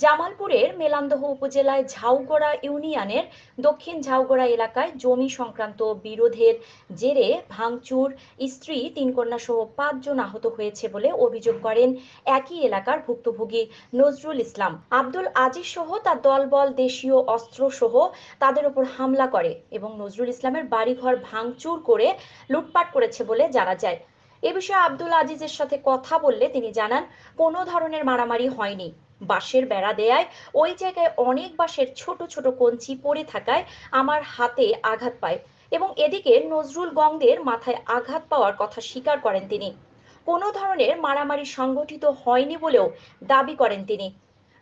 জামালপুরের মেলান্দহ উপজেলায় ঝাউগড়া ইউনিয়নের দক্ষিণ ঝাউগড়া এলাকায় জমি সংক্রান্ত বিরোধের জেরে ভাঙচুর, স্ত্রী, ৩ কন্যা সহ ৫ জন আহত হয়েছে বলে অভিযোগ করেন একই এলাকার ভুক্তভোগী নজরুল ইসলাম। আব্দুল আজিজ সহ তার দলবল দেশীয় অস্ত্র সহ তাদের উপর হামলা করে এবং নজরুল ইসলামের বাড়িঘর ভাঙচুর করে লুটপাট করেছে বলে জানা যায়। এ বিষয়ে আব্দুল আজিজের সাথে কথা বললে তিনি জানান, কোনো ধরনের মারামারি হয়নি। বাঁশের বেড়া দেয়ায় ওই জায়গায় অনেক বাঁশের ছোট ছোট কঞ্চি পড়ে থাকায় আমার হাতে আঘাত পায় এবং এদিকে নজরুল গংদের মাথায় আঘাত পাওয়ার কথা স্বীকার করেন তিনি। কোনো ধরনের মারামারি সংগঠিত হয়নি বলেও দাবি করেন তিনি।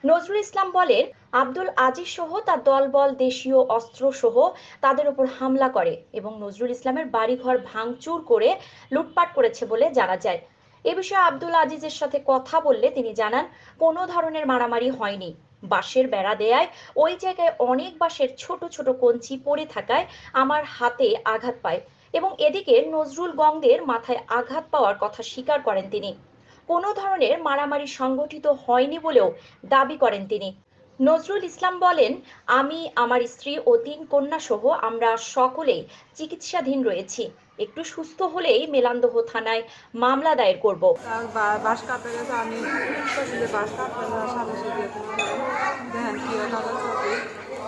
নজরুল ইসলাম বলেন, আব্দুল আজিজ সহ তার দলবল দেশীয় অস্ত্র সহ তাদের উপর হামলা করে এবং নজরুল ইসলামের বাড়িঘর ভাঙচুর করে লুটপাট করেছে বলে জানা যায়। এ বিষয়ে আব্দুল আজিজের সাথে কথা বললে তিনি জানান, কোনো ধরনের মারামারি হয়নি। বাঁশের বেড়া দেয়ায় ওই জায়গায় অনেক বাঁশের ছোট ছোট কঞ্চি পড়ে থাকায় আমার হাতে আঘাত পায় এবং এদিকে নজরুল গংদের মাথায় আঘাত পাওয়ার কথা স্বীকার করেন তিনি। কোনো ধরনের মারামারি সংগঠিত হয়নি বলেও দাবি করেন তিনি। নজরুল ইসলাম বলেন, আমি, আমার স্ত্রী ও ৩ কন্যা সহ আমরা সকলেই চিকিৎসাধীন রয়েছি। একটু সুস্থ হলেই মেলান্দহ থানায় মামলা দায়ের করব। বাস কাটতে গেছে, আমি যে বাস কাটতে সামনে দেখেন কি কাগজ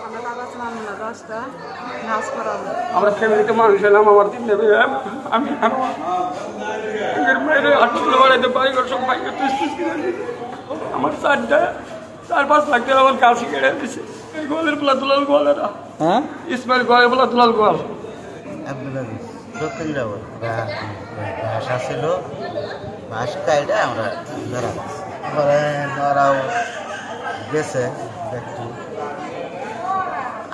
আমরা কাগজ মানব না, বাসটা নাচ করাবো। আমরা ফ্যামিলিতে মানুষ এলাম, আমার দিন নেবে আমি হাসপাতালে বাড়াইতে পারি সব ভাই আমার 4-5 লাখ টাকা আমার কাছে কেড়ে দিচ্ছে। এই গোয়ালের পোলা দুলাল গোয়ালেরা, হ্যাঁ ইসমাইল গোয়ালের পোলা দুলাল গোয়াল। আব্দুল আজিজ দক্ষিণ যাবল ভাষা ছিল, ভাষ কাইডে আমরা ধরা পরে ধরাও গেছে একটু।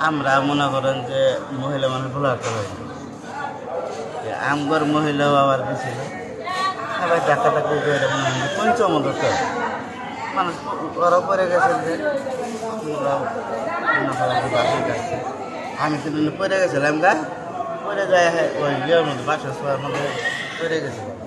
আমরা মনে করেন যে মহিলা মানুষ ভুলাতে পারি, আমগর মহিলাও আবার গেছিল সবাই ডাকাটাকি পঞ্চমত মানুষ ওরা পরে গেছে যে আমি কিন্তু পরে গেছিলাম গা, পরে যায় ওই ইয়ের মধ্যে বাসা মধ্যে পরে গেছিলাম।